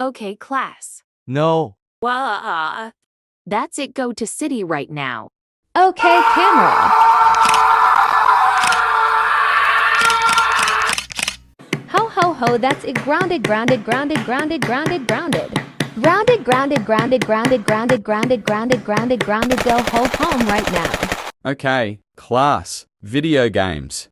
Okay, class. No. That's it. Go to city right now. Okay, camera. Ho ho ho, that's it. Grounded, grounded, grounded, grounded, grounded, grounded. Grounded, grounded, grounded, grounded, grounded, grounded, grounded, grounded, grounded. Go home right now. Okay, class. Video games.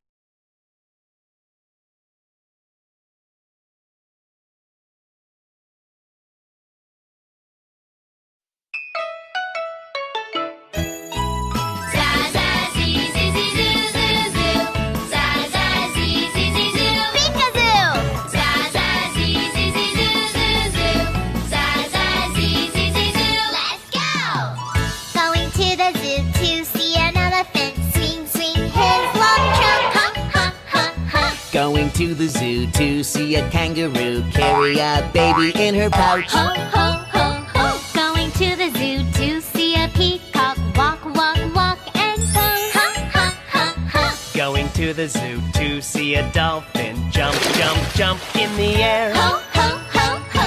Going to the zoo to see a kangaroo carry a baby in her pouch. Ho, ho, ho, ho. Going to the zoo to see a peacock walk, walk, walk and pose. Ha, ha, ha, ha. Going to the zoo to see a dolphin jump, jump, jump in the air. Ho, ho, ho, ho.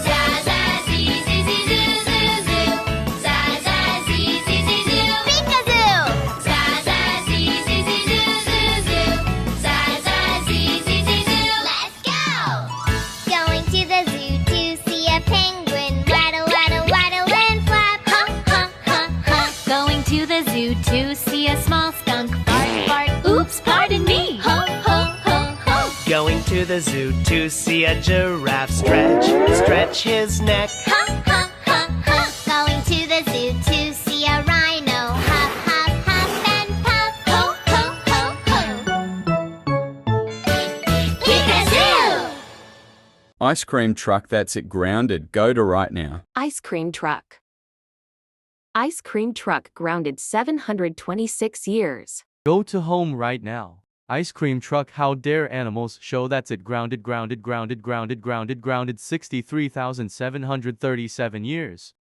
Za, za, zee, zee, zee, zoo, zoo, zoo. Za, za, zee, zee, zee, zoo. Peek-a-zoo. Za, za, zee, zee, zee, zoo, zoo, zoo. Za, za, zee, zee, zee, zoo. Let's go! Going to the zoo to see a penguin waddle, waddle, waddle and flap. Ha, ha, ha, ha. Going to the zoo to see a small skunk fart, fart. Oops, pardon me. Ho, ho, ho, ho. Going to the zoo to see a giraffe stretch, stretch his neck. Ha, ha, ha, ha. Going to the zoo to see a rhino huff, huff, huff and puff. Ho, ho, ho, ho. Peek-a-zoo! Ice cream truck. That's it. Grounded. Go to right now. Ice cream truck. Ice cream truck grounded 726 years. Go to home right now. Ice cream truck. How dare animals show. That's it. Grounded, grounded, grounded, grounded, grounded, grounded 63,737 years.